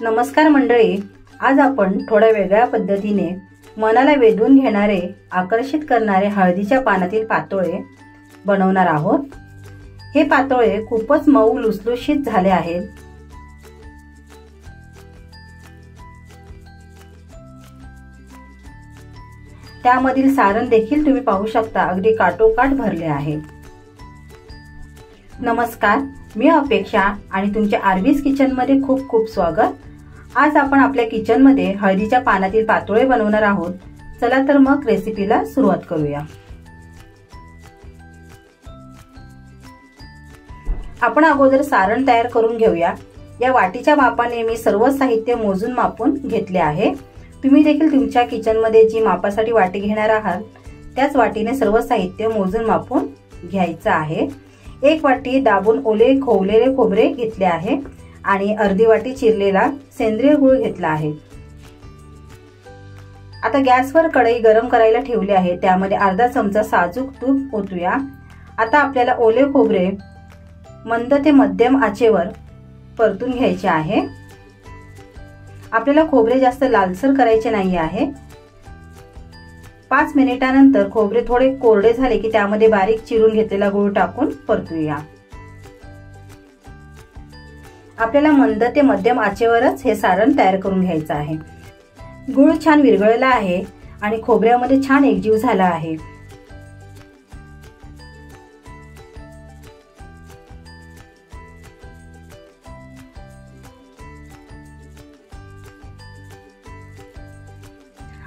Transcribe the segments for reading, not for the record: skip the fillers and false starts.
नमस्कार मंडळी, आज आपण थोड्या वेगळ्या पद्धतीने मनाला वेधून घेणारे, आकर्षित करणारे हळदीच्या पानातील पातोळे बनवणार आहोत। हे पातोळे खूपच मऊ लुसलुशीत झाले आहेत। त्यामधील सारण देखील तुम्ही पाहू शकता, अगदी काटोकाट भरले आहे। नमस्कार, मी अपेक्षा आणि तुमच्या आरबीज किचन मध्ये खूप खूप स्वागत। आज आपण आपल्या किचन मध्ये हळदीच्या पानातील पातोळे बनवणार आहोत। चला तर मग रेसिपीला सुरुवात करूया। आपण अगोदर सारण तयार करून घेऊया। या वाटीच्या मापाने मी सर्व साहित्य मोजून मापून घेतले आहे। तुम्ही देखील तुमच्या किचन मध्ये जी मापासाठी वाटी घेणार आहात त्याच वाटीने सर्व साहित्य मोजून मापून घ्यायचं आहे। एक वाटी दाबून ओले खोवलेले खोबरे घेतले आहे आणि अर्धी वाटी चिरलेला सेंद्रिय गूळ घेतला आहे। आता गॅसवर कढई गरम करायला ठेवली आहे। त्यामध्ये अर्धा चमचा साजूक तूप ओतूया। आता आपल्याला ओले खोबरे मंद ते मध्यम आचेवर परतून घ्यायचे आहे। आपल्याला खोबरे जास्त लालसर करायचे नाही आहे। 5 मिनिटांनंतर खोबरे थोडे कोरडे झाले की त्यामध्ये बारीक चिरून घेतलेला गूळ टाकून परतूया। आपल्याला मंद ते मध्यम आचेवरच हे सारण तयार करून घ्यायचं आहे। गूळ छान विरघळला आहे आणि खोबऱ्यामध्ये छान एकजीव झाला आहे।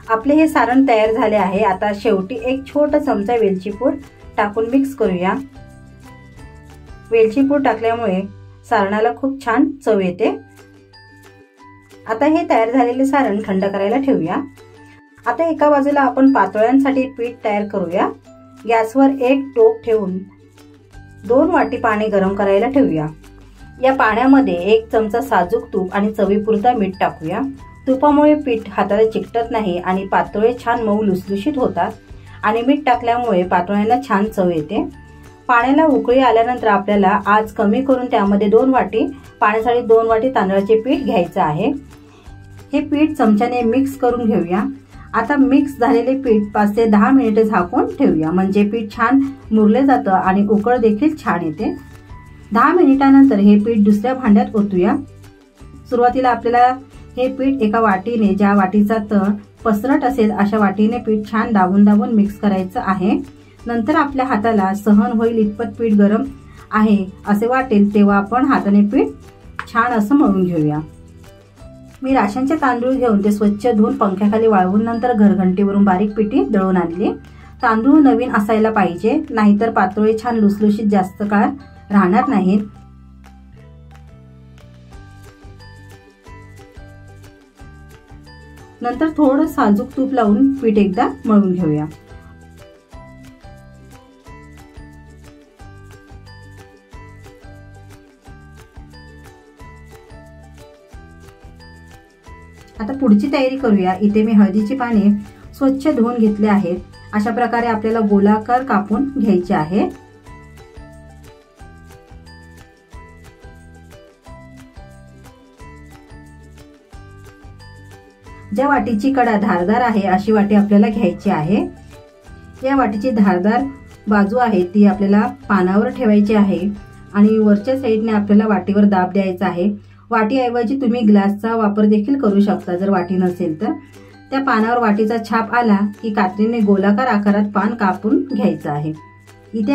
आपले हे सारण तयार झाले आहे। आता शेवटी एक छोटा चमचा वेलची पूड टाकून मिक्स करूया। वेलची पूड टाकल्यामुळे सारणाला खूप छान चव येते। आता हे तयार झालेले सारण थंड करायला ठेवूया। आता एका बाजूला आपण पातोळ्यांसाठी पीठ तयार करूया। गॅसवर एक टोप ठेवून 2 वाटी पाणी गरम करायला ठेवूया। या पाण्यामध्ये 1 चमचा साजूक तूप आणि चवीपुरता मीठ टाकूया। तुपामुळे पीठ हाताला चिकटत नाही आणि पातोळे छान मऊ लुसलुशीत होतात आणि मीठ टाकल्यामुळे पातोळ्यांना छान चव येते। पाण्याला उकळी आल्यानंतर आपल्याला आज कमी करून त्यामध्ये 2 वाटी पाण्यासाठी 2 वाटी तांदळाचे पीठ घ्यायचे आहे। हे पीठ चमच्याने मिक्स करून घेऊया। आता मिक्स झालेले पीठ 5 ते 10 मिनिटे झाकून ठेवूया, म्हणजे पीठ छान मुरले जातं आणि उकळ देखील छान येते। 10 मिनिटांनंतर हे पीठ दुसऱ्या भांड्यात ओतूया। सुरुवातीला आपल्याला हे पीठ एका वाटीने, ज्या वाटीचा तळ पसरट असेल अशा वाटीने पीठ छान दाबून दाबून मिक्स करायचं आहे। नंतर आपल्या हाताला सहन होईल इतपत पीठ गरम आहे असे वाटेल तेव्हा आपण हाताने पीठ छान असं मळून घेऊया। मी राशनचे तांदूळ घेऊन ते स्वच्छ धुवून पंख्याखाली वाळवून नंतर घरघंटीवरून बारीक पिठी दळून आणली। तांदूळ नवीन असायला पाहिजे, नाहीतर पातोळे छान लुसलुशीत जास्त काळ राहणार नाहीत। नंतर थोडं साजूक तूप लावून पीठ एकदा मळून घेऊया। आता पुढची तयारी करूया। इथे मी हळदीची पाने स्वच्छ धुवून घेतले आहेत। अशा प्रकारे आपल्याला गोलाकार कापून घ्यायचे आहे। ज्या वाटीची कडा धारदार आहे अशी वाटी आपल्याला घ्यायची आहे। या वाटीची धारदार बाजू आहे ती आपल्याला पानावर ठेवायची आहे आणि वरच्या साईडने आपल्याला वाटीवर दाब द्यायचा आहे। वाटीऐवजी तुम्ही ग्लासचा वापर देखील करू शकता जर वाटी नसेल तर। त्या पानावर वाटीचा छाप आला की कात्रीने गोलाकार आकारात पान कापून घ्यायचं आहे। इथे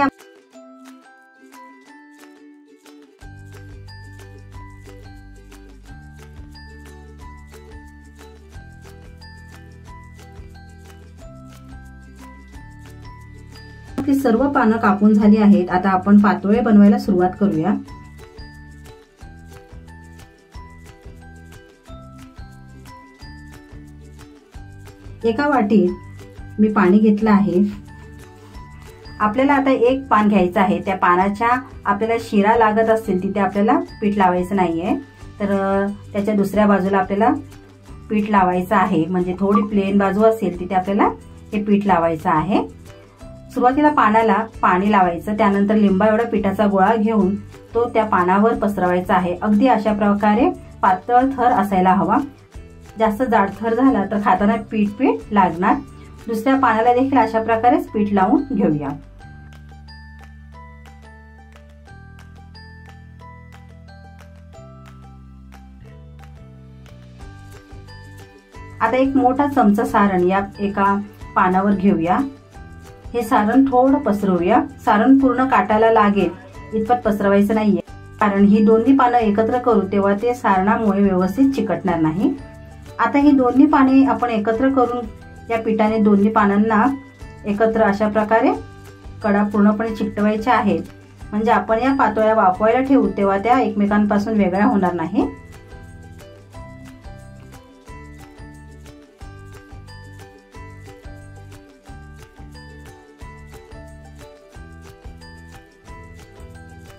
आपली सर्व पानं कापून झाली आहेत। आता आपण पातोळे बनवायला सुरुवात करूया। एका वाटीत मी पाणी घेतलं आहे। आपल्याला आता एक पान घ्यायचं आहे। त्या पानाच्या आपल्याला शिरा लागत असतील तिथे आपल्याला पीठ लावायचं नाहीये, तर त्याच्या दुसऱ्या बाजूला आपल्याला पीठ लावायचं आहे। म्हणजे थोडी प्लेन बाजू असेल तिथे आपल्याला हे पीठ लावायचं आहे। सुरुवातीला पानाला पाणी लावायचं, त्यानंतर लिंबा एवढा पिठाचा गोळा घेऊन तो त्या पानावर पसरवायचा आहे। अगदी अशा प्रकारे पातळ थर असायला हवा। जास्त जाड थर झाला तर खाताना पीठ लागणार। दुसऱ्या पानाला देखील अशा प्रकारेच पीठ लावून घेऊया। आता एक मोठा चमचा सारण या एका पानावर घेऊया। हे सारण थोडं पसरवूया। सारण पूर्ण काटाला लागेल इतपत पसरवायचं नाहीये, कारण ही दोन्ही पानं एकत्र करू तेव्हा ते सारणामुळे व्यवस्थित चिकटणार नाही। आता ही दोन्ही पाने आपण एकत्र करून या पिठाने दोन्ही पानांना एकत्र अशा प्रकारे कडा पूर्णपणे चिकटवायच्या आहेत, म्हणजे आपण या पातोळ्या वाफवायला ठेवू तेव्हा त्या एकमेकांपासून वेगळ्या होणार नाही।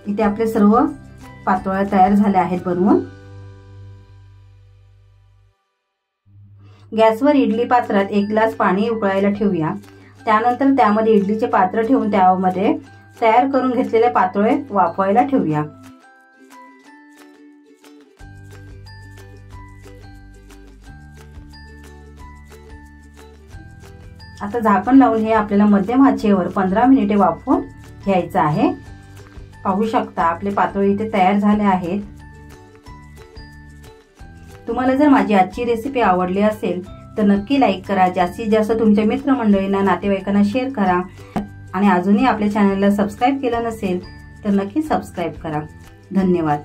इथे आपले सर्व पातोळ्या तयार झाल्या आहेत बनवून। गॅसवर इडली पात्रात 1 ग्लास पाणी उकळायला ठेवूया। त्यानंतर त्यामध्ये इडलीचे पात्र ठेवून त्यामध्ये तयार करून घेतलेले पातोळे वाफवायला ठेवूया। आता झाकण लावून हे आपल्याला मध्यम आचेवर 15 मिनिटे वाफवून घ्यायचं आहे। पाहू शकता आपले पातोळे इथे तयार झाले आहेत। तुम्हाला जर माझी आजची रेसिपी आवडली असेल तर नक्की लाईक करा, जास्तीत जास्त तुमच्या मित्रमंडळींना, नातेवाईकांना शेअर करा आणि अजूनही आपल्या चॅनलला सबस्क्राईब केलं नसेल तर नक्की सबस्क्राईब करा। धन्यवाद।